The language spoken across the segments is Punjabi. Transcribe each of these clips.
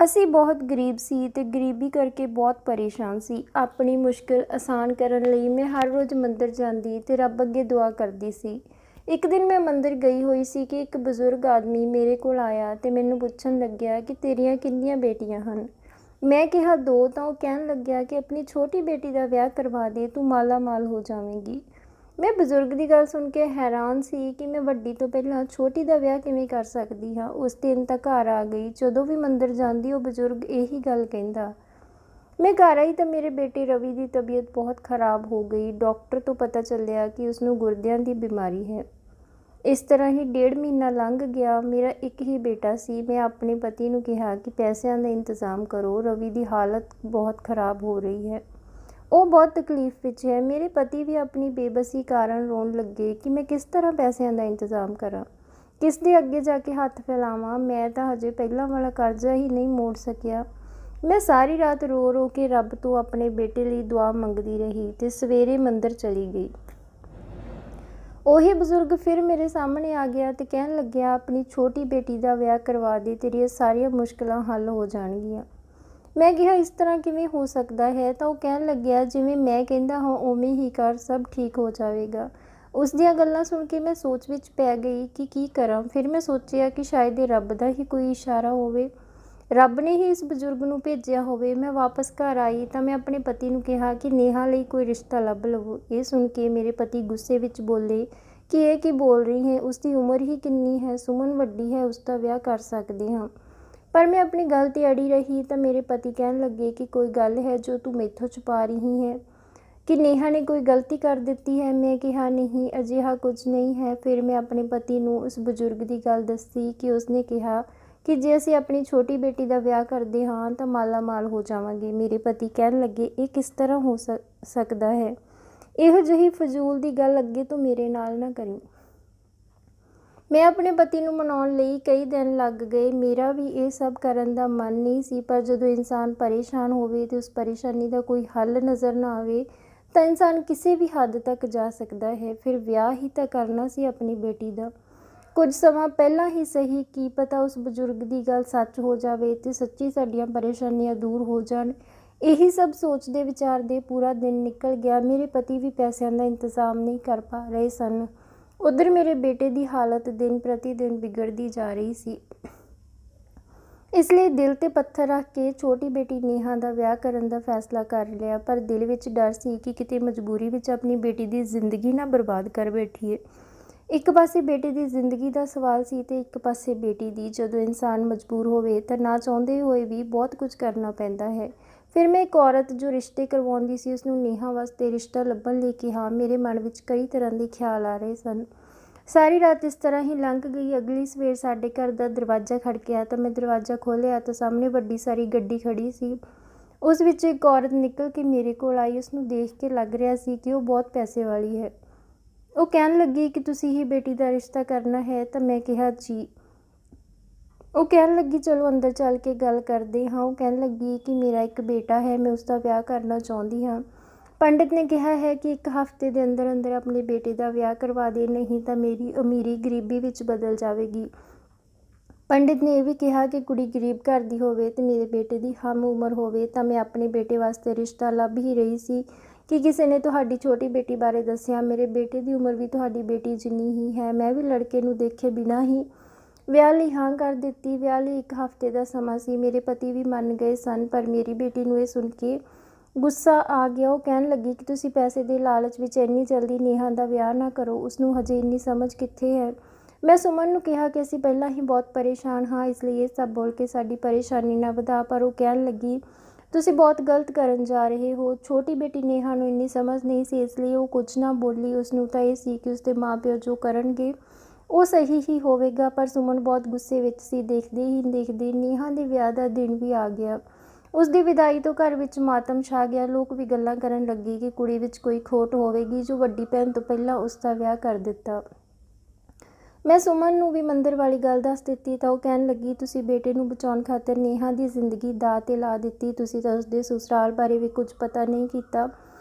ਅਸੀਂ ਬਹੁਤ ਗਰੀਬ ਸੀ ਤੇ ਗਰੀਬੀ ਕਰਕੇ ਬਹੁਤ ਪਰੇਸ਼ਾਨ ਸੀ। ਆਪਣੀ ਮੁਸ਼ਕਿਲ ਆਸਾਨ ਕਰਨ ਲਈ ਮੈਂ ਹਰ ਰੋਜ਼ ਮੰਦਰ ਜਾਂਦੀ ਤੇ ਰੱਬ ਅੱਗੇ ਦੁਆ ਕਰਦੀ ਸੀ। ਇੱਕ ਦਿਨ ਮੈਂ ਮੰਦਰ ਗਈ ਹੋਈ ਸੀ ਕਿ ਇੱਕ ਬਜ਼ੁਰਗ ਆਦਮੀ ਮੇਰੇ ਕੋਲ ਆਇਆ ਤੇ ਮੈਨੂੰ ਪੁੱਛਣ ਲੱਗਿਆ ਕਿ ਤੇਰੀਆਂ ਕਿੰਨੀਆਂ ਬੇਟੀਆਂ ਹਨ। ਮੈਂ ਕਿਹਾ 2। ਤਾਂ ਉਹ ਕਹਿਣ ਲੱਗਿਆ ਕਿ ਆਪਣੀ ਛੋਟੀ ਬੇਟੀ ਦਾ ਵਿਆਹ ਕਰਵਾ ਦੇ, ਤੂੰ ਮਾਲਾ ਮਾਲ ਹੋ ਜਾਵੇਂਗੀ। ਮੈਂ ਬਜ਼ੁਰਗ ਦੀ ਗੱਲ ਸੁਣ ਕੇ ਹੈਰਾਨ ਸੀ ਕਿ ਮੈਂ ਵੱਡੀ ਤੋਂ ਪਹਿਲਾਂ ਛੋਟੀ ਦਾ ਵਿਆਹ ਕਿਵੇਂ ਕਰ ਸਕਦੀ ਹਾਂ। ਉਸ ਦਿਨ ਤਾਂ ਘਰ ਆ ਗਈ। ਜਦੋਂ ਵੀ ਮੰਦਰ ਜਾਂਦੀ ਉਹ ਬਜ਼ੁਰਗ ਇਹੀ ਗੱਲ ਕਹਿੰਦਾ। ਮੈਂ ਘਰ ਆਈ ਤਾਂ ਮੇਰੇ ਬੇਟੇ ਰਵੀ ਦੀ ਤਬੀਅਤ ਬਹੁਤ ਖਰਾਬ ਹੋ ਗਈ। ਡਾਕਟਰ ਤੋਂ ਪਤਾ ਚੱਲਿਆ ਕਿ ਉਸਨੂੰ ਗੁਰਦਿਆਂ ਦੀ ਬਿਮਾਰੀ ਹੈ। ਇਸ ਤਰ੍ਹਾਂ ਹੀ 1.5 ਮਹੀਨਾ ਲੰਘ ਗਿਆ। ਮੇਰਾ ਇੱਕ ਹੀ ਬੇਟਾ ਸੀ। ਮੈਂ ਆਪਣੇ ਪਤੀ ਨੂੰ ਕਿਹਾ ਕਿ ਪੈਸਿਆਂ ਦਾ ਇੰਤਜ਼ਾਮ ਕਰੋ, ਰਵੀ ਦੀ ਹਾਲਤ ਬਹੁਤ ਖਰਾਬ ਹੋ ਰਹੀ ਹੈ, ਉਹ ਬਹੁਤ ਤਕਲੀਫ ਵਿੱਚ ਹੈ। ਮੇਰੇ ਪਤੀ ਵੀ ਆਪਣੀ ਬੇਬਸੀ ਕਾਰਨ ਰੋਣ ਲੱਗੇ ਕਿ ਮੈਂ ਕਿਸ ਤਰ੍ਹਾਂ ਪੈਸਿਆਂ ਦਾ ਇੰਤਜ਼ਾਮ ਕਰਾਂ, ਕਿਸ ਦੇ ਅੱਗੇ ਜਾ ਕੇ ਹੱਥ ਫੈਲਾਵਾਂ। ਮੈਂ ਤਾਂ ਹਜੇ ਪਹਿਲਾਂ ਵਾਲਾ ਕਰਜ਼ਾ ਹੀ ਨਹੀਂ ਮੋੜ ਸਕਿਆ। ਮੈਂ ਸਾਰੀ ਰਾਤ ਰੋ ਰੋ ਕੇ ਰੱਬ ਤੋਂ ਆਪਣੇ ਬੇਟੇ ਲਈ ਦੁਆ ਮੰਗਦੀ ਰਹੀ ਤੇ ਸਵੇਰੇ ਮੰਦਰ ਚਲੀ ਗਈ। ਉਹੀ ਬਜ਼ੁਰਗ ਫਿਰ ਮੇਰੇ ਸਾਹਮਣੇ ਆ ਗਿਆ ਤੇ ਕਹਿਣ ਲੱਗਿਆ, ਆਪਣੀ ਛੋਟੀ ਬੇਟੀ ਦਾ ਵਿਆਹ ਕਰਵਾ ਦੇ, ਤੇਰੀਆਂ ਸਾਰੀਆਂ ਮੁਸ਼ਕਲਾਂ ਹੱਲ ਹੋ ਜਾਣਗੀਆਂ। ਮੈਂ ਕਿਹਾ ਇਸ ਤਰ੍ਹਾਂ ਕਿਵੇਂ ਹੋ ਸਕਦਾ ਹੈ। ਤਾਂ ਉਹ ਕਹਿਣ ਲੱਗਿਆ, ਜਿਵੇਂ ਮੈਂ ਕਹਿੰਦਾ ਹਾਂ ਉਵੇਂ ਹੀ ਕਰ, ਸਭ ਠੀਕ ਹੋ ਜਾਵੇਗਾ। ਉਸ ਦੀਆਂ ਗੱਲਾਂ ਸੁਣ ਕੇ ਮੈਂ ਸੋਚ ਵਿੱਚ ਪੈ ਗਈ ਕਿ ਕੀ ਕਰਾਂ। ਫਿਰ ਮੈਂ ਸੋਚਿਆ ਕਿ ਸ਼ਾਇਦ ਇਹ ਰੱਬ ਦਾ ਹੀ ਕੋਈ ਇਸ਼ਾਰਾ ਹੋਵੇ, ਰੱਬ ਨੇ ਹੀ ਇਸ ਬਜ਼ੁਰਗ ਨੂੰ ਭੇਜਿਆ ਹੋਵੇ। ਮੈਂ ਵਾਪਸ ਘਰ ਆਈ ਤਾਂ ਮੈਂ ਆਪਣੇ ਪਤੀ ਨੂੰ ਕਿਹਾ ਕਿ ਨੇਹਾ ਲਈ ਕੋਈ ਰਿਸ਼ਤਾ ਲੱਭ ਲਵੋ। ਇਹ ਸੁਣ ਕੇ ਮੇਰੇ ਪਤੀ ਗੁੱਸੇ ਵਿੱਚ ਬੋਲੇ ਕਿ ਇਹ ਕੀ ਬੋਲ ਰਹੀ ਹੈ, ਉਸ ਦੀ ਉਮਰ ਹੀ ਕਿੰਨੀ ਹੈ, ਸੁਮਨ ਵੱਡੀ ਹੈ, ਉਸ ਦਾ ਵਿਆਹ ਕਰ ਸਕਦੇ ਹਾਂ। ਪਰ ਮੈਂ ਆਪਣੀ ਗੱਲ 'ਤੇ ਅੜੀ ਰਹੀ ਤਾਂ ਮੇਰੇ ਪਤੀ ਕਹਿਣ ਲੱਗੇ ਕਿ ਕੋਈ ਗੱਲ ਹੈ ਜੋ ਤੂੰ ਮੈਥੋਂ ਛੁਪਾ ਰਹੀ ਹੈ, ਕਿ ਨੇਹਾ ਨੇ ਕੋਈ ਗਲਤੀ ਕਰ ਦਿੱਤੀ ਹੈ। ਮੈਂ ਕਿਹਾ ਨਹੀਂ, ਅਜਿਹਾ ਕੁਝ ਨਹੀਂ ਹੈ। ਫਿਰ ਮੈਂ ਆਪਣੇ ਪਤੀ ਨੂੰ ਉਸ ਬਜ਼ੁਰਗ ਦੀ ਗੱਲ ਦੱਸੀ ਕਿ ਉਸਨੇ ਕਿਹਾ ਕਿ ਜੇ ਅਸੀਂ ਆਪਣੀ ਛੋਟੀ ਬੇਟੀ ਦਾ ਵਿਆਹ ਕਰਦੇ ਹਾਂ ਤਾਂ ਮਾਲਾ ਮਾਲ ਹੋ ਜਾਵਾਂਗੇ। ਮੇਰੇ ਪਤੀ ਕਹਿਣ ਲੱਗੇ, ਇਹ ਕਿਸ ਤਰ੍ਹਾਂ ਹੋ ਸਕਦਾ ਹੈ, ਇਹੋ ਜਿਹੀ ਫਜ਼ੂਲ ਦੀ ਗੱਲ ਅੱਗੇ ਤੋਂ ਮੇਰੇ ਨਾਲ ਨਾ ਕਰੀਂ। ਮੈਂ ਆਪਣੇ ਪਤੀ ਨੂੰ ਮਨਾਉਣ ਲਈ ਕਈ ਦਿਨ ਲੱਗ ਗਏ। ਮੇਰਾ ਵੀ ਇਹ ਸਭ ਕਰਨ ਦਾ ਮਨ ਨਹੀਂ ਸੀ, ਪਰ ਜਦੋਂ ਇਨਸਾਨ ਪਰੇਸ਼ਾਨ ਹੋਵੇ ਤੇ ਉਸ ਪਰੇਸ਼ਾਨੀ ਦਾ ਕੋਈ ਹੱਲ ਨਜ਼ਰ ਨਾ ਆਵੇ ਤਾਂ ਇਨਸਾਨ ਕਿਸੇ ਵੀ ਹੱਦ ਤੱਕ ਜਾ ਸਕਦਾ ਹੈ। ਫਿਰ ਵਿਆਹ ਹੀ ਤਾਂ ਕਰਨਾ ਸੀ ਆਪਣੀ ਬੇਟੀ ਦਾ। ਕੁਝ ਸਮਾਂ ਪਹਿਲਾਂ ਹੀ ਸਹੀ, ਕੀ ਪਤਾ ਉਸ ਬਜ਼ੁਰਗ ਦੀ ਗੱਲ ਸੱਚ ਹੋ ਜਾਵੇ ਤੇ ਸੱਚੀ ਸਾਡੀਆਂ ਪਰੇਸ਼ਾਨੀਆਂ ਦੂਰ ਹੋ ਜਾਣ। ਇਹੀ ਸਭ ਸੋਚਦੇ ਵਿਚਾਰਦੇ ਪੂਰਾ ਦਿਨ ਨਿਕਲ ਗਿਆ। ਮੇਰੇ ਪਤੀ ਵੀ ਪੈਸਿਆਂ ਦਾ ਇੰਤਜ਼ਾਮ ਨਹੀਂ ਕਰ ਪਾ ਰਹੇ ਸਨ। ਉੱਧਰ ਮੇਰੇ ਬੇਟੇ ਦੀ ਹਾਲਤ ਦਿਨ ਪ੍ਰਤੀ ਦਿਨ ਵਿਗੜਦੀ ਜਾ ਰਹੀ ਸੀ। ਇਸ ਲਈ ਦਿਲ 'ਤੇ ਪੱਥਰ ਰੱਖ ਕੇ ਛੋਟੀ ਬੇਟੀ ਨੇਹਾ ਦਾ ਵਿਆਹ ਕਰਨ ਦਾ ਫੈਸਲਾ ਕਰ ਲਿਆ। ਪਰ ਦਿਲ ਵਿੱਚ ਡਰ ਸੀ ਕਿ ਕਿਤੇ ਮਜਬੂਰੀ ਵਿੱਚ ਆਪਣੀ ਬੇਟੀ ਦੀ ਜ਼ਿੰਦਗੀ ਨਾ ਬਰਬਾਦ ਕਰ ਬੈਠੀਏ। ਇੱਕ ਪਾਸੇ ਬੇਟੇ ਦੀ ਜ਼ਿੰਦਗੀ ਦਾ ਸਵਾਲ ਸੀ ਤੇ ਇੱਕ ਪਾਸੇ ਬੇਟੀ ਦੀ। ਜਦੋਂ ਇਨਸਾਨ ਮਜਬੂਰ ਹੋਵੇ ਤਾਂ ਨਾ ਚਾਹੁੰਦੇ ਹੋਏ ਵੀ ਬਹੁਤ ਕੁਝ ਕਰਨਾ ਪੈਂਦਾ ਹੈ। ਫਿਰ ਮੈਂ ਇੱਕ ਔਰਤ ਜੋ ਰਿਸ਼ਤੇ ਕਰਵਾਉਂਦੀ ਸੀ ਉਸਨੂੰ ਨੇਹਾ ਵਾਸਤੇ ਰਿਸ਼ਤਾ ਲੱਭਣ ਲਈ ਕਿਹਾ। ਮੇਰੇ ਮਨ ਵਿੱਚ ਕਈ ਤਰ੍ਹਾਂ ਦੇ ਖਿਆਲ ਆ ਰਹੇ ਸਨ। ਸਾਰੀ ਰਾਤ ਇਸ ਤਰ੍ਹਾਂ ਹੀ ਲੰਘ ਗਈ। ਅਗਲੀ ਸਵੇਰ ਸਾਡੇ ਘਰ ਦਾ ਦਰਵਾਜ਼ਾ ਖੜਕਿਆ ਤਾਂ ਮੈਂ ਦਰਵਾਜ਼ਾ ਖੋਲ੍ਹਿਆ ਤਾਂ ਸਾਹਮਣੇ ਵੱਡੀ ਸਾਰੀ ਗੱਡੀ ਖੜੀ ਸੀ। ਉਸ ਵਿੱਚੋਂ ਇੱਕ ਔਰਤ ਨਿਕਲ ਕੇ ਮੇਰੇ ਕੋਲ ਆਈ। ਉਸਨੂੰ ਦੇਖ ਕੇ ਲੱਗ ਰਿਹਾ ਸੀ ਕਿ ਉਹ ਬਹੁਤ ਪੈਸੇ ਵਾਲੀ ਹੈ। ਉਹ ਕਹਿਣ ਲੱਗੀ ਕਿ ਤੁਸੀਂ ਹੀ ਬੇਟੀ ਦਾ ਰਿਸ਼ਤਾ ਕਰਨਾ ਹੈ। ਤਾਂ ਮੈਂ ਕਿਹਾ ਜੀ। ਉਹ ਕਹਿਣ ਲੱਗੀ ਚਲੋ ਅੰਦਰ ਚੱਲ ਕੇ ਗੱਲ ਕਰਦੇ ਹਾਂ। ਉਹ ਕਹਿਣ ਲੱਗੀ ਕਿ ਮੇਰਾ ਇੱਕ ਬੇਟਾ ਹੈ, ਮੈਂ ਉਸਦਾ ਵਿਆਹ ਕਰਨਾ ਚਾਹੁੰਦੀ ਹਾਂ। ਪੰਡਿਤ ਨੇ ਕਿਹਾ ਹੈ ਕਿ 1 ਹਫ਼ਤੇ ਦੇ ਅੰਦਰ ਅੰਦਰ ਆਪਣੇ ਬੇਟੇ ਦਾ ਵਿਆਹ ਕਰਵਾ ਦੇ, ਨਹੀਂ ਤਾਂ ਮੇਰੀ ਅਮੀਰੀ ਗਰੀਬੀ ਵਿੱਚ ਬਦਲ ਜਾਵੇਗੀ। ਪੰਡਿਤ ਨੇ ਇਹ ਵੀ ਕਿਹਾ ਕਿ ਕੁੜੀ ਗਰੀਬ ਘਰ ਦੀ ਹੋਵੇ ਤੇ ਮੇਰੇ ਬੇਟੇ ਦੀ ਹਮ ਉਮਰ ਹੋਵੇ। ਤਾਂ ਮੈਂ ਆਪਣੇ ਬੇਟੇ ਵਾਸਤੇ ਰਿਸ਼ਤਾ ਲੱਭ ਹੀ ਰਹੀ ਸੀ ਕਿ ਕਿਸੇ ਨੇ ਤੁਹਾਡੀ ਛੋਟੀ ਬੇਟੀ ਬਾਰੇ ਦੱਸਿਆ। ਮੇਰੇ ਬੇਟੇ ਦੀ ਉਮਰ ਵੀ ਤੁਹਾਡੀ ਬੇਟੀ ਜਿੰਨੀ ਹੀ ਹੈ। ਮੈਂ ਵੀ ਲੜਕੇ ਨੂੰ ਦੇਖੇ ਬਿਨਾਂ ਹੀ ਵਿਆਹ ਲਈ ਹਾਂ ਕਰ ਦਿੱਤੀ। ਵਿਆਹ ਲਈ 1 ਹਫ਼ਤੇ ਦਾ ਸਮਾਂ ਸੀ। ਮੇਰੇ ਪਤੀ ਵੀ ਮੰਨ ਗਏ ਸਨ, ਪਰ ਮੇਰੀ ਬੇਟੀ ਨੂੰ ਇਹ ਸੁਣ ਕੇ ਗੁੱਸਾ ਆ ਗਿਆ। ਉਹ ਕਹਿਣ ਲੱਗੀ ਕਿ ਤੁਸੀਂ ਪੈਸੇ ਦੇ ਲਾਲਚ ਵਿੱਚ ਇੰਨੀ ਜਲਦੀ ਨੇਹਾ ਦਾ ਵਿਆਹ ਨਾ ਕਰੋ, ਉਸਨੂੰ ਹਜੇ ਇੰਨੀ ਸਮਝ ਕਿੱਥੇ ਹੈ। ਮੈਂ ਸੁਮਨ ਨੂੰ ਕਿਹਾ ਕਿ ਅਸੀਂ ਪਹਿਲਾਂ ਹੀ ਬਹੁਤ ਪਰੇਸ਼ਾਨ ਹਾਂ, ਇਸ ਲਈ ਇਹ ਸਭ ਬੋਲ ਕੇ ਸਾਡੀ ਪਰੇਸ਼ਾਨੀ ਨਾ ਵਧਾ। ਪਰ ਉਹ ਕਹਿਣ ਲੱਗੀ ਤੁਸੀਂ ਬਹੁਤ ਗਲਤ ਕਰਨ ਜਾ ਰਹੇ ਹੋ। ਛੋਟੀ ਬੇਟੀ ਨੇਹਾ ਨੂੰ ਇੰਨੀ ਸਮਝ ਨਹੀਂ ਸੀ, ਇਸ ਲਈ ਉਹ ਕੁਝ ਨਾ ਬੋਲੀ। ਉਸਨੂੰ ਤਾਂ ਇਹ ਸੀ ਕਿ ਉਸਦੇ ਮਾਂ-ਪਿਓ ਜੋ ਕਰਨਗੇ ਉਹ ਸਹੀ ਹੀ ਹੋਵੇਗਾ। ਪਰ ਸੁਮਨ ਬਹੁਤ ਗੁੱਸੇ ਵਿੱਚ ਸੀ। ਦੇਖਦੇ ਹੀ ਦੇਖਦੇ ਨੇਹਾ ਦੇ ਵਿਆਹ ਦਾ ਦਿਨ ਵੀ ਆ ਗਿਆ। ਉਸ ਦੀ ਵਿਦਾਈ ਤੋਂ ਘਰ ਵਿੱਚ ਮਾਤਮ ਛਾ ਗਿਆ। ਲੋਕ ਵੀ ਗੱਲਾਂ ਕਰਨ ਲੱਗੇ ਕਿ ਕੁੜੀ ਵਿੱਚ ਕੋਈ ਖੋਟ ਹੋਵੇਗੀ ਜੋ ਵੱਡੀ ਭੈਣ ਤੋਂ ਪਹਿਲਾਂ ਉਸ ਦਾ ਵਿਆਹ ਕਰ ਦਿੱਤਾ। ਮੈਂ ਸੁਮਨ ਨੂੰ ਵੀ ਮੰਦਰ ਵਾਲੀ ਗੱਲ ਦੱਸ ਦਿੱਤੀ ਤਾਂ ਉਹ ਕਹਿਣ ਲੱਗੀ ਤੁਸੀਂ ਬੇਟੇ ਨੂੰ ਬਚਾਉਣ ਖਾਤਰ ਨੇਹਾ ਦੀ ਜ਼ਿੰਦਗੀ ਦਾਅ 'ਤੇ ਲਾ ਦਿੱਤੀ। ਤੁਸੀਂ ਤਾਂ ਉਸਦੇ ਸਸੁਰਾਲ ਬਾਰੇ ਵੀ ਕੁਝ ਪਤਾ ਨਹੀਂ ਕੀਤਾ।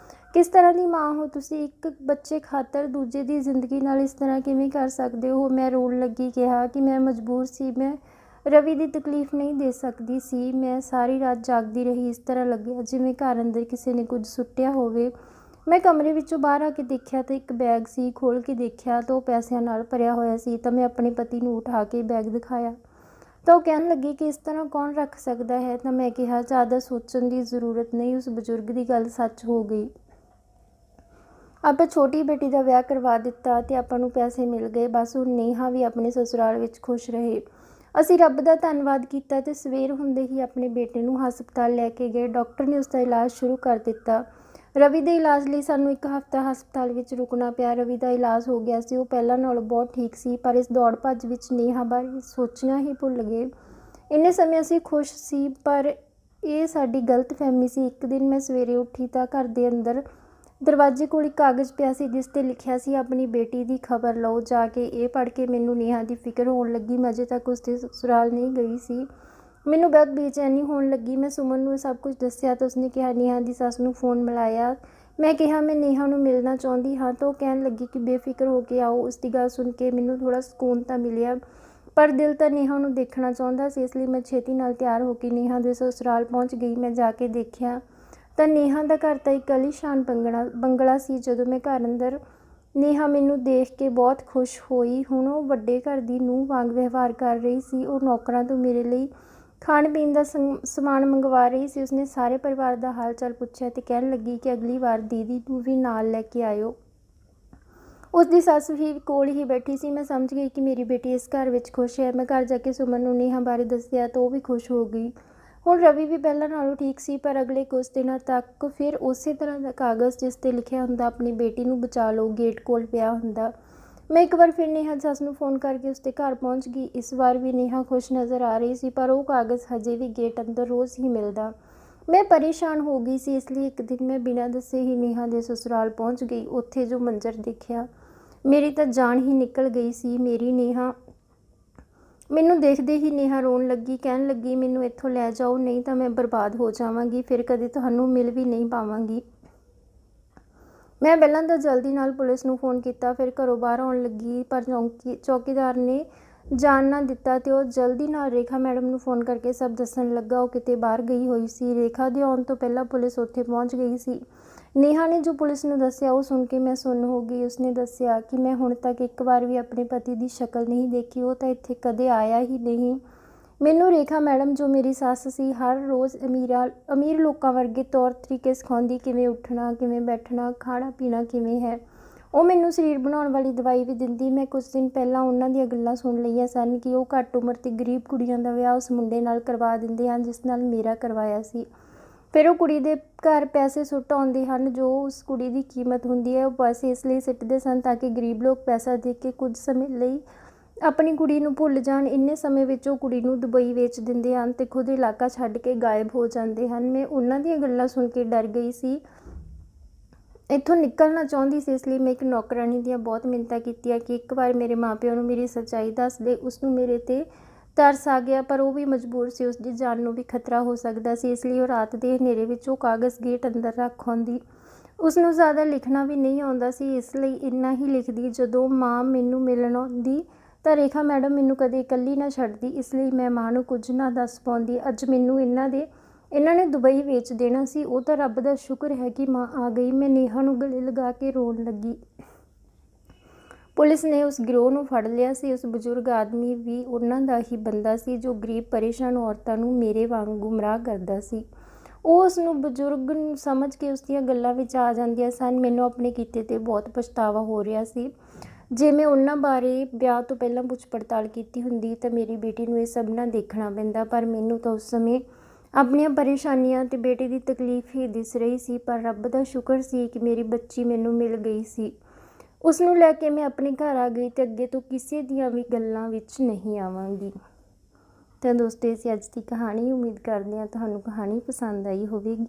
ਕਿਸ ਤਰ੍ਹਾਂ ਦੀ ਮਾਂ ਹੋ ਤੁਸੀਂ? ਇੱਕ ਬੱਚੇ ਖਾਤਰ ਦੂਜੇ ਦੀ ਜ਼ਿੰਦਗੀ ਨਾਲ ਇਸ ਤਰ੍ਹਾਂ ਕਿਵੇਂ ਕਰ ਸਕਦੇ ਹੋ? ਮੈਂ ਰੋਣ ਲੱਗੀ, ਕਿਹਾ ਕਿ ਮੈਂ ਮਜਬੂਰ ਸੀ, ਮੈਂ ਰਵੀ ਦੀ ਤਕਲੀਫ ਨਹੀਂ ਦੇ ਸਕਦੀ ਸੀ। ਮੈਂ ਸਾਰੀ ਰਾਤ ਜਾਗਦੀ ਰਹੀ। ਇਸ ਤਰ੍ਹਾਂ ਲੱਗਿਆ ਜਿਵੇਂ ਘਰ ਅੰਦਰ ਕਿਸੇ ਨੇ ਕੁਝ ਸੁੱਟਿਆ ਹੋਵੇ। ਮੈਂ ਕਮਰੇ ਵਿੱਚੋਂ ਬਾਹਰ ਆ ਕੇ ਦੇਖਿਆ ਤਾਂ ਇੱਕ ਬੈਗ ਸੀ। ਖੋਲ੍ਹ ਕੇ ਦੇਖਿਆ ਤਾਂ ਉਹ ਪੈਸਿਆਂ ਨਾਲ ਭਰਿਆ ਹੋਇਆ ਸੀ। ਤਾਂ ਮੈਂ ਆਪਣੇ ਪਤੀ ਨੂੰ ਉਠਾ ਕੇ ਬੈਗ ਦਿਖਾਇਆ ਤਾਂ ਉਹ ਕਹਿਣ ਲੱਗੇ ਕਿ ਇਸ ਤਰ੍ਹਾਂ ਕੌਣ ਰੱਖ ਸਕਦਾ ਹੈ। ਤਾਂ ਮੈਂ ਕਿਹਾ ਜ਼ਿਆਦਾ ਸੋਚਣ ਦੀ ਜ਼ਰੂਰਤ ਨਹੀਂ, ਉਸ ਬਜ਼ੁਰਗ ਦੀ ਗੱਲ ਸੱਚ ਹੋ ਗਈ। ਆਪਾਂ ਛੋਟੀ ਬੇਟੀ ਦਾ ਵਿਆਹ ਕਰਵਾ ਦਿੱਤਾ ਤੇ ਆਪਾਂ ਨੂੰ ਪੈਸੇ ਮਿਲ ਗਏ। ਬਸ ਹੁਣ ਨੇਹਾ ਵੀ ਆਪਣੇ ਸਸੁਰਾਲ ਵਿੱਚ ਖੁਸ਼ ਰਹੇ। ਅਸੀਂ ਰੱਬ ਦਾ ਧੰਨਵਾਦ ਕੀਤਾ ਤੇ ਸਵੇਰ ਹੁੰਦੇ ਹੀ ਆਪਣੇ ਬੇਟੇ ਨੂੰ ਹਸਪਤਾਲ ਲੈ ਕੇ ਗਏ। ਡਾਕਟਰ ਨੇ ਉਸ ਦਾ ਇਲਾਜ ਸ਼ੁਰੂ ਕਰ ਦਿੱਤਾ। ਰਵੀ ਦੇ ਇਲਾਜ ਲਈ ਸਾਨੂੰ 1 ਹਫ਼ਤਾ ਹਸਪਤਾਲ ਵਿੱਚ ਰੁਕਣਾ ਪਿਆ। ਰਵੀ ਦਾ ਇਲਾਜ ਹੋ ਗਿਆ ਸੀ। ਉਹ ਪਹਿਲਾਂ ਨਾਲੋਂ ਬਹੁਤ ਠੀਕ ਸੀ, ਪਰ ਇਸ ਦੌੜ ਭੱਜ ਵਿੱਚ ਨੇਹਾ ਬਾਰੇ ਸੋਚਣਾ ਹੀ ਭੁੱਲ ਗਏ। ਇੰਨੇ ਸਮੇਂ ਅਸੀਂ ਖੁਸ਼ ਸੀ, ਪਰ ਇਹ ਸਾਡੀ ਗਲਤਫਹਿਮੀ ਸੀ। ਇੱਕ ਦਿਨ ਮੈਂ ਸਵੇਰੇ ਉੱਠੀ ਤਾਂ ਘਰ ਦੇ ਅੰਦਰ ਦਰਵਾਜ਼ੇ ਕੋਲ ਇੱਕ ਕਾਗਜ਼ ਪਿਆ ਸੀ ਜਿਸ 'ਤੇ ਲਿਖਿਆ ਸੀ, ਆਪਣੀ ਬੇਟੀ ਦੀ ਖਬਰ ਲਓ ਜਾ ਕੇ। ਇਹ ਪੜ੍ਹ ਕੇ ਮੈਨੂੰ ਨੇਹਾ ਦੀ ਫਿਕਰ ਹੋਣ ਲੱਗੀ। ਮੈਂ ਅਜੇ ਤੱਕ ਉਸਦੇ ਸਸੁਰਾਲ ਨਹੀਂ ਗਈ ਸੀ। ਮੈਨੂੰ ਬਹੁਤ ਬੇਚੈਨੀ ਹੋਣ ਲੱਗੀ। ਮੈਂ ਸੁਮਨ ਨੂੰ ਸਭ ਕੁਝ ਦੱਸਿਆ ਤਾਂ ਉਸਨੇ ਕਿਹਾ ਨੇਹਾ ਦੀ ਸੱਸ ਨੂੰ ਫ਼ੋਨ ਮਿਲਾਇਆ। ਮੈਂ ਕਿਹਾ ਮੈਂ ਨੇਹਾ ਨੂੰ ਮਿਲਣਾ ਚਾਹੁੰਦੀ ਹਾਂ ਤਾਂ ਉਹ ਕਹਿਣ ਲੱਗੀ ਕਿ ਬੇਫਿਕਰ ਹੋ ਕੇ ਆਓ। ਉਸਦੀ ਗੱਲ ਸੁਣ ਕੇ ਮੈਨੂੰ ਥੋੜ੍ਹਾ ਸਕੂਨ ਤਾਂ ਮਿਲਿਆ, ਪਰ ਦਿਲ ਤਾਂ ਨੇਹਾ ਨੂੰ ਦੇਖਣਾ ਚਾਹੁੰਦਾ ਸੀ। ਇਸ ਲਈ ਮੈਂ ਛੇਤੀ ਨਾਲ ਤਿਆਰ ਹੋ ਕੇ ਨੇਹਾ ਦੇ ਸਸੁਰਾਲ ਪਹੁੰਚ ਗਈ। ਮੈਂ ਜਾ ਕੇ ਦੇਖਿਆ ਤਾਂ ਨੇਹਾ ਦਾ ਘਰ ਤਾਂ ਇੱਕ ਆਲੀਸ਼ਾਨ ਬੰਗਲਾ ਸੀ। ਜਦੋਂ ਮੈਂ ਘਰ ਅੰਦਰ, ਨੇਹਾ ਮੈਨੂੰ ਦੇਖ ਕੇ ਬਹੁਤ ਖੁਸ਼ ਹੋਈ। ਹੁਣ ਉਹ ਵੱਡੇ ਘਰ ਦੀ ਨੂੰਹ ਵਾਂਗ ਵਿਵਹਾਰ ਕਰ ਰਹੀ ਸੀ। ਉਹ ਨੌਕਰਾਂ ਤੋਂ ਮੇਰੇ ਲਈ ਖਾਣ ਪੀਣ ਦਾ ਸਮਾਨ ਮੰਗਵਾ ਰਹੀ ਸੀ। ਉਸਨੇ ਸਾਰੇ ਪਰਿਵਾਰ ਦਾ ਹਾਲ ਚਾਲ ਪੁੱਛਿਆ ਤੇ ਕਹਿਣ ਲੱਗੀ ਕਿ ਅਗਲੀ ਵਾਰ ਦੀਦੀ ਨੂੰ ਵੀ ਨਾਲ ਲੈ ਕੇ ਆਇਓ। ਉਸਦੀ ਸੱਸ ਵੀ ਕੋਲ ਹੀ ਬੈਠੀ ਸੀ। ਮੈਂ ਸਮਝ ਗਈ ਕਿ ਮੇਰੀ ਬੇਟੀ ਇਸ ਘਰ ਵਿੱਚ ਖੁਸ਼ ਹੈ। ਮੈਂ ਘਰ ਜਾ ਕੇ ਸੁਮਨ ਨੂੰ ਨੇਹਾ ਬਾਰੇ ਦੱਸਿਆ ਤਾਂ ਉਹ ਵੀ ਖੁਸ਼ ਹੋ ਗਈ। ਹੁਣ ਰਵੀ ਵੀ ਪਹਿਲਾਂ ਨਾਲੋਂ ਠੀਕ ਸੀ, ਪਰ ਅਗਲੇ ਕੁਝ ਦਿਨਾਂ ਤੱਕ ਫਿਰ ਉਸੇ ਤਰ੍ਹਾਂ ਦਾ ਕਾਗਜ਼ ਜਿਸ 'ਤੇ ਲਿਖਿਆ ਹੁੰਦਾ ਆਪਣੀ ਬੇਟੀ ਨੂੰ ਬਚਾ ਲਓ ਗੇਟ ਕੋਲ ਪਿਆ ਹੁੰਦਾ। ਮੈਂ ਇੱਕ ਵਾਰ ਫਿਰ ਨੇਹਾ ਸੱਸ ਨੂੰ ਫ਼ੋਨ ਕਰਕੇ ਉਸਦੇ ਘਰ ਪਹੁੰਚ ਗਈ। ਇਸ ਵਾਰ ਵੀ ਨੇਹਾ ਖੁਸ਼ ਨਜ਼ਰ ਆ ਰਹੀ ਸੀ, ਪਰ ਉਹ ਕਾਗਜ਼ ਹਜੇ ਵੀ ਗੇਟ ਅੰਦਰ ਰੋਜ਼ ਹੀ ਮਿਲਦਾ। ਮੈਂ ਪਰੇਸ਼ਾਨ ਹੋ ਗਈ ਸੀ। ਇਸ ਲਈ ਇੱਕ ਦਿਨ ਮੈਂ ਬਿਨਾਂ ਦੱਸੇ ਹੀ ਨੇਹਾ ਦੇ ਸਸੁਰਾਲ ਪਹੁੰਚ ਗਈ। ਉੱਥੇ ਜੋ ਮੰਜ਼ਰ ਦੇਖਿਆ, ਮੇਰੀ ਤਾਂ ਜਾਨ ਹੀ ਨਿਕਲ ਗਈ ਸੀ। ਮੈਨੂੰ ਦੇਖਦੇ ਹੀ ਨੇਹਾ ਰੋਣ ਲੱਗੀ, ਕਹਿਣ ਲੱਗੀ ਮੈਨੂੰ ਇੱਥੋਂ ਲੈ ਜਾਓ, ਨਹੀਂ ਤਾਂ ਮੈਂ ਬਰਬਾਦ ਹੋ ਜਾਵਾਂਗੀ, ਫਿਰ ਕਦੇ ਤੁਹਾਨੂੰ ਮਿਲ ਵੀ ਨਹੀਂ ਪਾਵਾਂਗੀ। ਮੈਂ ਪਹਿਲਾਂ ਤਾਂ ਜਲਦੀ ਨਾਲ ਪੁਲਿਸ ਨੂੰ ਫ਼ੋਨ ਕੀਤਾ, ਫਿਰ ਘਰੋਂ ਬਾਹਰ ਆਉਣ ਲੱਗੀ, ਪਰ ਚੌਕੀਦਾਰ ਨੇ ਜਾਣ ਨਾ ਦਿੱਤਾ ਤੇ ਉਹ ਜਲਦੀ ਨਾਲ ਰੇਖਾ ਮੈਡਮ ਨੂੰ ਫ਼ੋਨ ਕਰਕੇ ਸਭ ਦੱਸਣ ਲੱਗਾ। ਉਹ ਕਿਤੇ ਬਾਹਰ ਗਈ ਹੋਈ ਸੀ। ਰੇਖਾ ਦੇ ਆਉਣ ਤੋਂ ਪਹਿਲਾਂ ਪੁਲਿਸ ਉੱਥੇ ਪਹੁੰਚ ਗਈ ਸੀ। ਨੇਹਾ ਨੇ ਜੋ ਪੁਲਿਸ ਨੂੰ ਦੱਸਿਆ ਉਹ ਸੁਣ ਕੇ ਮੈਂ ਸੁੰਨ ਹੋ ਗਈ। ਉਸਨੇ ਦੱਸਿਆ ਕਿ ਮੈਂ ਹੁਣ ਤੱਕ ਇੱਕ ਵਾਰ ਵੀ ਆਪਣੇ ਪਤੀ ਦੀ ਸ਼ਕਲ ਨਹੀਂ ਦੇਖੀ, ਉਹ ਤਾਂ ਇੱਥੇ ਕਦੇ ਆਇਆ ਹੀ ਨਹੀਂ। ਮੈਨੂੰ ਰੇਖਾ ਮੈਡਮ ਜੋ ਮੇਰੀ ਸੱਸ ਸੀ, ਹਰ ਰੋਜ਼ ਅਮੀਰ ਲੋਕਾਂ ਵਰਗੇ ਤੌਰ ਤਰੀਕੇ ਸਿਖਾਉਂਦੀ, ਕਿਵੇਂ ਉੱਠਣਾ, ਕਿਵੇਂ ਬੈਠਣਾ, ਖਾਣਾ ਪੀਣਾ ਕਿਵੇਂ ਹੈ। ਉਹ ਮੈਨੂੰ ਸਰੀਰ ਬਣਾਉਣ ਵਾਲੀ ਦਵਾਈ ਵੀ ਦਿੰਦੀ। ਮੈਂ ਕੁਝ ਦਿਨ ਪਹਿਲਾਂ ਉਹਨਾਂ ਦੀਆਂ ਗੱਲਾਂ ਸੁਣ ਲਈਆਂ ਸਨ ਕਿ ਉਹ ਘੱਟ ਉਮਰ 'ਤੇ ਗਰੀਬ ਕੁੜੀਆਂ ਦਾ ਵਿਆਹ ਉਸ ਮੁੰਡੇ ਨਾਲ ਕਰਵਾ ਦਿੰਦੇ ਹਨ ਜਿਸ ਨਾਲ ਮੇਰਾ ਕਰਵਾਇਆ ਸੀ। ਫਿਰ ਉਹ ਕੁੜੀ ਦੇ ਘਰ ਪੈਸੇ ਸੁੱਟ ਆਉਂਦੇ ਹਨ। ਜੋ ਉਸ ਕੁੜੀ ਦੀ ਕੀਮਤ ਹੁੰਦੀ ਹੈ, ਉਹ ਪੈਸੇ ਇਸ ਲਈ ਸਿੱਟਦੇ ਸਨ ਤਾਂ ਕਿ ਗਰੀਬ ਲੋਕ ਪੈਸਾ ਦੇ ਕੇ ਕੁਝ ਸਮੇਂ ਲਈ ਆਪਣੀ ਕੁੜੀ ਨੂੰ ਭੁੱਲ ਜਾਣ। ਇੰਨੇ ਸਮੇਂ ਵਿੱਚ ਉਹ ਕੁੜੀ ਨੂੰ ਦੁਬਈ ਵੇਚ ਦਿੰਦੇ ਹਨ ਤੇ ਖੁਦ ਇਲਾਕਾ ਛੱਡ ਕੇ ਗਾਇਬ ਹੋ ਜਾਂਦੇ ਹਨ। ਮੈਂ ਉਹਨਾਂ ਦੀਆਂ ਗੱਲਾਂ ਸੁਣ ਕੇ ਡਰ ਗਈ ਸੀ, ਇੱਥੋਂ ਨਿਕਲਣਾ ਚਾਹੁੰਦੀ ਸੀ। ਇਸ ਲਈ ਮੈਂ ਇੱਕ ਨੌਕਰਾਣੀ ਦੀਆਂ ਬਹੁਤ ਮਿੰਨਤਾਂ ਕੀਤੀਆਂ ਕਿ ਇੱਕ ਵਾਰ ਮੇਰੇ ਮਾਂ-ਪਿਓ ਨੂੰ ਮੇਰੀ ਸੱਚਾਈ ਦੱਸ ਦੇ। ਉਸਨੂੰ ਮੇਰੇ 'ਤੇ ਤਰਸ ਆ ਗਿਆ, ਪਰ ਉਹ ਵੀ ਮਜਬੂਰ ਸੀ। ਉਸਦੀ ਜਾਨ ਨੂੰ ਵੀ ਖਤਰਾ ਹੋ ਸਕਦਾ ਸੀ। ਇਸ ਲਈ ਉਹ ਰਾਤ ਦੇ ਹਨੇਰੇ ਵਿੱਚ ਉਹ ਕਾਗਜ਼ ਗੇਟ ਅੰਦਰ ਰੱਖ ਆਉਂਦੀ। ਉਸਨੂੰ ਜ਼ਿਆਦਾ ਲਿਖਣਾ ਵੀ ਨਹੀਂ ਆਉਂਦਾ ਸੀ, ਇਸ ਲਈ ਇੰਨਾ ਹੀ ਲਿਖਦੀ, ਜਦੋਂ ਮਾਂ ਮੈਨੂੰ ਮਿਲਣ ਆਉਂਦੀ ਤਾਂ ਰੇਖਾ ਮੈਡਮ ਮੈਨੂੰ ਕਦੇ ਇਕੱਲੀ ਨਾ ਛੱਡਦੀ। ਇਸ ਲਈ ਮੈਂ ਮਾਂ ਨੂੰ ਕੁਝ ਨਾ ਦੱਸ ਪਾਉਂਦੀ। ਅੱਜ ਮੈਨੂੰ ਇਹਨਾਂ ਨੇ ਦੁਬਈ ਵੇਚ ਦੇਣਾ ਸੀ। ਉਹ ਤਾਂ ਰੱਬ ਦਾ ਸ਼ੁਕਰ ਹੈ ਕਿ ਮਾਂ ਆ ਗਈ। ਮੈਂ ਨੇਹਾ ਨੂੰ ਗਲੇ ਲਗਾ ਕੇ ਰੋਣ ਲੱਗੀ। ਪੁਲਿਸ ਨੇ ਉਸ ਗਿਰੋਹ ਨੂੰ ਫੜ ਲਿਆ ਸੀ। ਉਸ ਬਜ਼ੁਰਗ ਆਦਮੀ ਵੀ ਉਹਨਾਂ ਦਾ ਹੀ ਬੰਦਾ ਸੀ ਜੋ ਗਰੀਬ ਪਰੇਸ਼ਾਨ ਔਰਤਾਂ ਨੂੰ ਮੇਰੇ ਵਾਂਗ ਗੁੰਮਰਾਹ ਕਰਦਾ ਸੀ। ਉਹ ਉਸ ਨੂੰ ਬਜ਼ੁਰਗ ਨੂੰ ਸਮਝ ਕੇ ਉਸਦੀਆਂ ਗੱਲਾਂ ਵਿੱਚ ਆ ਜਾਂਦੀਆਂ ਸਨ। ਮੈਨੂੰ ਆਪਣੇ ਕੀਤੇ 'ਤੇ ਬਹੁਤ ਪਛਤਾਵਾ ਹੋ ਰਿਹਾ ਸੀ। ਜੇ ਮੈਂ ਉਹਨਾਂ ਬਾਰੇ ਵਿਆਹ ਤੋਂ ਪਹਿਲਾਂ ਪੁੱਛ ਪੜਤਾਲ ਕੀਤੀ ਹੁੰਦੀ ਤਾਂ ਮੇਰੀ ਬੇਟੀ ਨੂੰ ਇਹ ਸਭ ਨਾ ਦੇਖਣਾ ਪੈਂਦਾ, ਪਰ ਮੈਨੂੰ ਤਾਂ ਉਸ ਸਮੇਂ ਆਪਣੀਆਂ ਪਰੇਸ਼ਾਨੀਆਂ ਤੇ ਬੇਟੀ ਦੀ ਤਕਲੀਫ ਹੀ ਦਿਸ ਰਹੀ ਸੀ। ਪਰ ਰੱਬ ਦਾ ਸ਼ੁਕਰ ਸੀ ਕਿ ਮੇਰੀ ਬੱਚੀ ਮੈਨੂੰ ਮਿਲ ਗਈ ਸੀ। ਉਸ ਨੂੰ ਲੈ ਕੇ ਮੈਂ ਆਪਣੇ ਘਰ ਆ ਗਈ ਤੇ ਅੱਗੇ ਤੋਂ ਕਿਸੇ ਦੀਆਂ ਵੀ ਗੱਲਾਂ ਵਿੱਚ ਨਹੀਂ ਆਵਾਂਗੀ। ਤਾਂ ਦੋਸਤੋ, ਇਹ ਸੀ ਅੱਜ ਦੀ ਕਹਾਣੀ। ਉਮੀਦ ਕਰਦੇ ਹਾਂ ਤੁਹਾਨੂੰ ਕਹਾਣੀ ਪਸੰਦ ਆਈ ਹੋਵੇਗੀ।